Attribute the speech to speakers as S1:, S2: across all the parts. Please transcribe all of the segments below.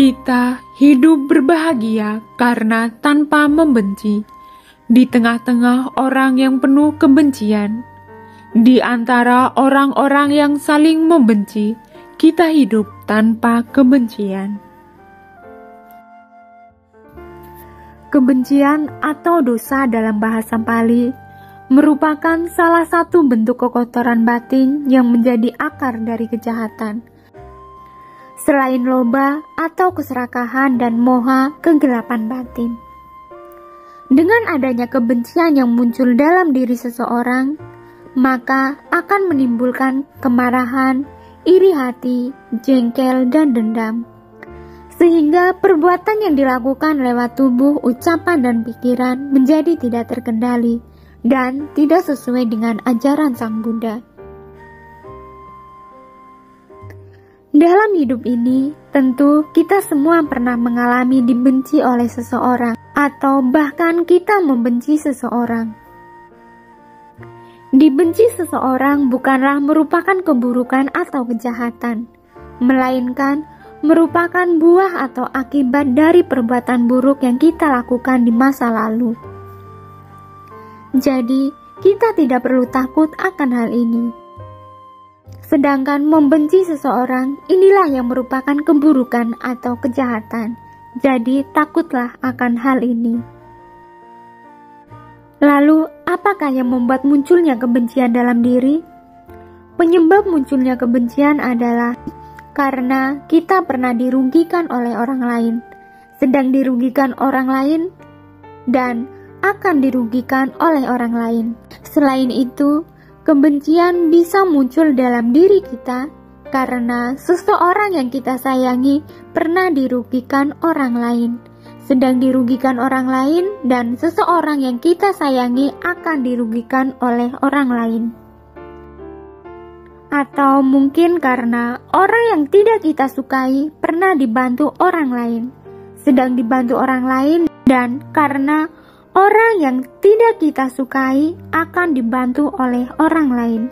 S1: Kita hidup berbahagia karena tanpa membenci. Di tengah-tengah orang yang penuh kebencian, di antara orang-orang yang saling membenci, kita hidup tanpa kebencian. Kebencian atau dosa dalam bahasa Pali merupakan salah satu bentuk kekotoran batin yang menjadi akar dari kejahatan. Selain loba atau keserakahan dan moha, kegelapan batin. Dengan adanya kebencian yang muncul dalam diri seseorang, maka akan menimbulkan kemarahan, iri hati, jengkel, dan dendam. Sehingga perbuatan yang dilakukan lewat tubuh, ucapan, dan pikiran menjadi tidak terkendali dan tidak sesuai dengan ajaran Sang Buddha. Dalam hidup ini, tentu kita semua pernah mengalami dibenci oleh seseorang, atau bahkan kita membenci seseorang. Dibenci seseorang bukanlah merupakan keburukan atau kejahatan, melainkan merupakan buah atau akibat dari perbuatan buruk yang kita lakukan di masa lalu. Jadi, kita tidak perlu takut akan hal ini. Sedangkan membenci seseorang, inilah yang merupakan keburukan atau kejahatan. Jadi, takutlah akan hal ini. Lalu, apakah yang membuat munculnya kebencian dalam diri? Penyebab munculnya kebencian adalah karena kita pernah dirugikan oleh orang lain, sedang dirugikan orang lain, dan akan dirugikan oleh orang lain. Selain itu, kebencian bisa muncul dalam diri kita karena seseorang yang kita sayangi pernah dirugikan orang lain, sedang dirugikan orang lain, dan seseorang yang kita sayangi akan dirugikan oleh orang lain. Atau mungkin karena orang yang tidak kita sukai pernah dibantu orang lain, sedang dibantu orang lain, dan karena orang yang tidak kita sukai akan dibantu oleh orang lain.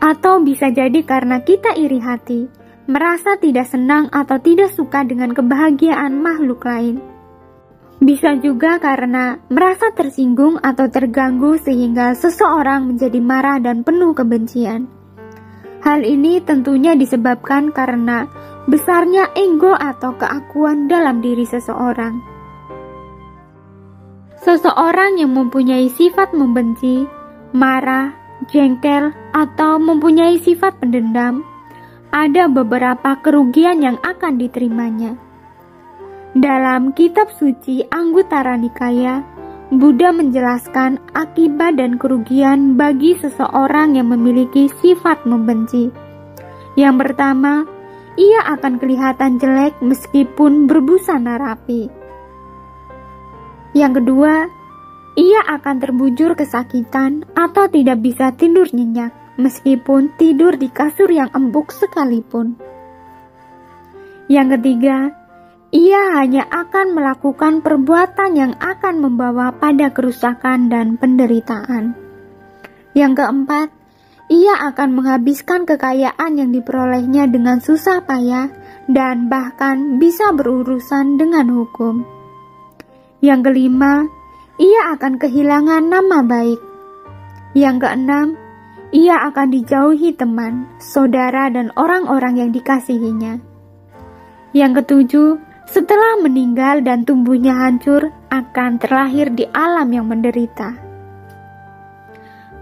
S1: Atau bisa jadi karena kita iri hati, merasa tidak senang atau tidak suka dengan kebahagiaan makhluk lain. Bisa juga karena merasa tersinggung atau terganggu sehingga seseorang menjadi marah dan penuh kebencian. Hal ini tentunya disebabkan karena besarnya ego atau keakuan dalam diri seseorang. Seseorang yang mempunyai sifat membenci, marah, jengkel, atau mempunyai sifat pendendam, ada beberapa kerugian yang akan diterimanya. Dalam kitab suci Anguttara Nikaya, Buddha menjelaskan akibat dan kerugian bagi seseorang yang memiliki sifat membenci. Yang pertama, ia akan kelihatan jelek meskipun berbusana rapi. Yang kedua, ia akan terbujur kesakitan atau tidak bisa tidur nyenyak meskipun tidur di kasur yang empuk sekalipun. Yang ketiga, ia hanya akan melakukan perbuatan yang akan membawa pada kerusakan dan penderitaan. Yang keempat, ia akan menghabiskan kekayaan yang diperolehnya dengan susah payah dan bahkan bisa berurusan dengan hukum. Yang kelima, ia akan kehilangan nama baik. Yang keenam, ia akan dijauhi teman, saudara, dan orang-orang yang dikasihinya. Yang ketujuh, setelah meninggal dan tubuhnya hancur, akan terlahir di alam yang menderita.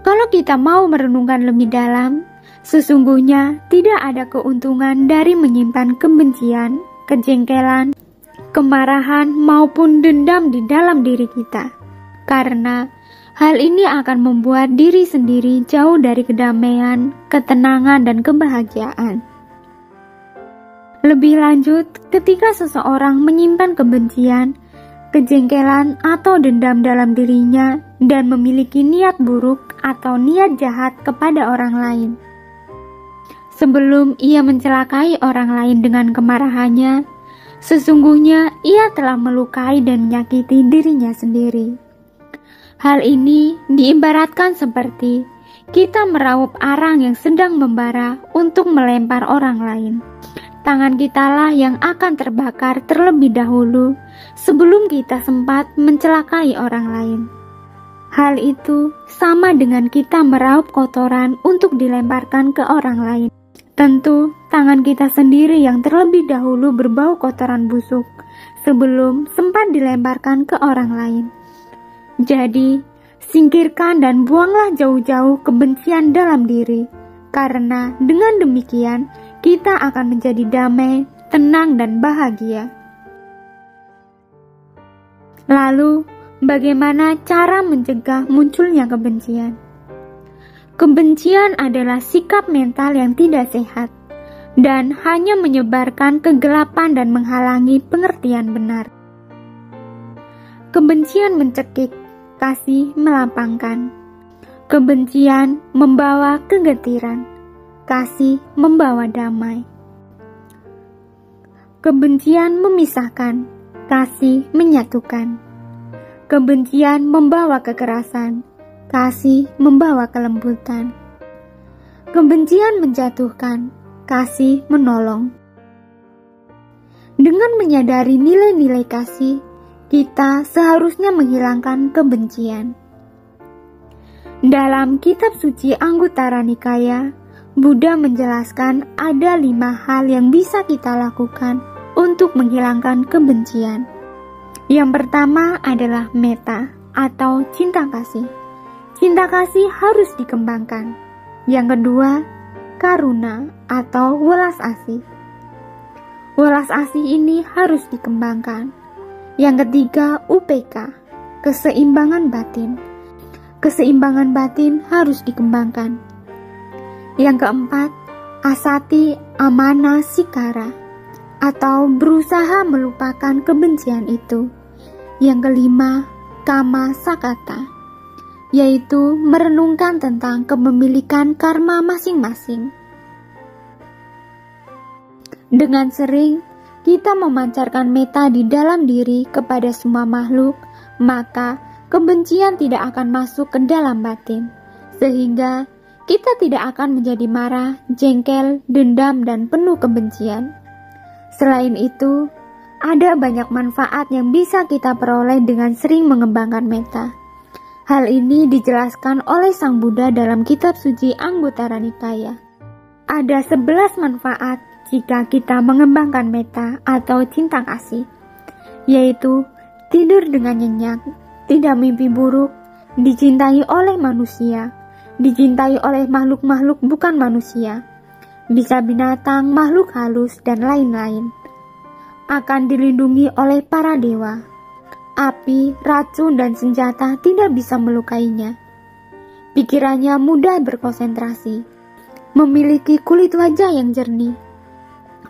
S1: Kalau kita mau merenungkan lebih dalam, sesungguhnya tidak ada keuntungan dari menyimpan kebencian, kejengkelan, kemarahan maupun dendam di dalam diri kita, karena hal ini akan membuat diri sendiri jauh dari kedamaian, ketenangan, dan kebahagiaan. Lebih lanjut, ketika seseorang menyimpan kebencian, kejengkelan, atau dendam dalam dirinya dan memiliki niat buruk atau niat jahat kepada orang lain, sebelum ia mencelakai orang lain dengan kemarahannya, sesungguhnya ia telah melukai dan menyakiti dirinya sendiri. Hal ini diibaratkan seperti kita meraup arang yang sedang membara untuk melempar orang lain. tangan kitalah yang akan terbakar terlebih dahulu sebelum kita sempat mencelakai orang lain. Hal itu sama dengan kita meraup kotoran untuk dilemparkan ke orang lain. Tentu, tangan kita sendiri yang terlebih dahulu berbau kotoran busuk sebelum sempat dilemparkan ke orang lain. Jadi, singkirkan dan buanglah jauh-jauh kebencian dalam diri, karena dengan demikian kita akan menjadi damai, tenang, dan bahagia. Lalu, bagaimana cara mencegah munculnya kebencian? Kebencian adalah sikap mental yang tidak sehat dan hanya menyebarkan kegelapan dan menghalangi pengertian benar. Kebencian mencekik, kasih melapangkan. Kebencian membawa kegetiran, kasih membawa damai. Kebencian memisahkan, kasih menyatukan. Kebencian membawa kekerasan, kasih membawa kelembutan. Kebencian menjatuhkan, kasih menolong. Dengan menyadari nilai-nilai kasih, kita seharusnya menghilangkan kebencian. Dalam kitab suci Anggutara Nikaya, Buddha menjelaskan ada 5 hal yang bisa kita lakukan untuk menghilangkan kebencian. Yang pertama adalah metta atau cinta kasih. Cinta kasih harus dikembangkan. Yang kedua, karuna atau welas asih. Welas asih ini harus dikembangkan. Yang ketiga, UPK, keseimbangan batin. Keseimbangan batin harus dikembangkan. Yang keempat, asati amana sikara, atau berusaha melupakan kebencian itu. Yang kelima, kama sakata, yaitu merenungkan tentang kepemilikan karma masing-masing. Dengan sering kita memancarkan metta di dalam diri kepada semua makhluk, maka kebencian tidak akan masuk ke dalam batin, sehingga kita tidak akan menjadi marah, jengkel, dendam, dan penuh kebencian. Selain itu, ada banyak manfaat yang bisa kita peroleh dengan sering mengembangkan metta. Hal ini dijelaskan oleh Sang Buddha dalam kitab suci Anggutara Nikaya. Ada 11 manfaat jika kita mengembangkan metta atau cinta kasih, yaitu tidur dengan nyenyak, tidak mimpi buruk, dicintai oleh manusia, dicintai oleh makhluk-makhluk bukan manusia, bisa binatang, makhluk halus, dan lain-lain. Akan dilindungi oleh para dewa. Api, racun, dan senjata tidak bisa melukainya. Pikirannya mudah berkonsentrasi, memiliki kulit wajah yang jernih,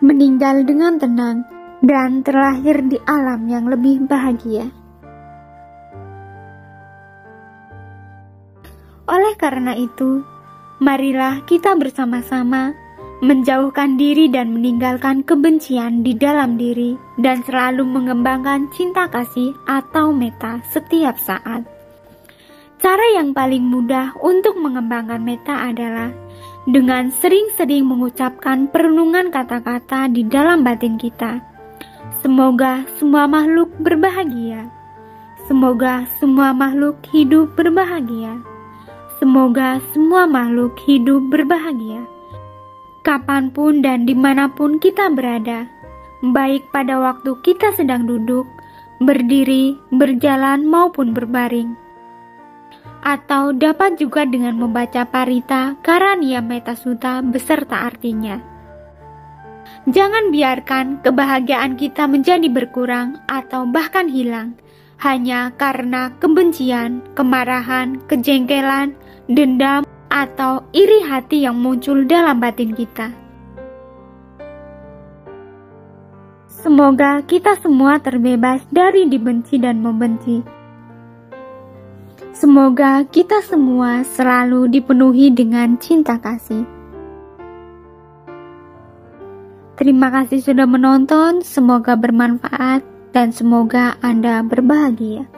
S1: meninggal dengan tenang, dan terlahir di alam yang lebih bahagia. Oleh karena itu, marilah kita bersama-sama menjauhkan diri dan meninggalkan kebencian di dalam diri dan selalu mengembangkan cinta kasih atau metta setiap saat. Cara yang paling mudah untuk mengembangkan metta adalah dengan sering-sering mengucapkan perenungan kata-kata di dalam batin kita. Semoga semua makhluk berbahagia. Semoga semua makhluk hidup berbahagia. Semoga semua makhluk hidup berbahagia. Kapanpun dan dimanapun kita berada, baik pada waktu kita sedang duduk, berdiri, berjalan maupun berbaring. Atau dapat juga dengan membaca Parita Karaniya Metta Sutta beserta artinya. Jangan biarkan kebahagiaan kita menjadi berkurang atau bahkan hilang, hanya karena kebencian, kemarahan, kejengkelan, dendam, atau iri hati yang muncul dalam batin kita. Semoga kita semua terbebas dari dibenci dan membenci. Semoga kita semua selalu dipenuhi dengan cinta kasih. Terima kasih sudah menonton, semoga bermanfaat dan semoga Anda berbahagia.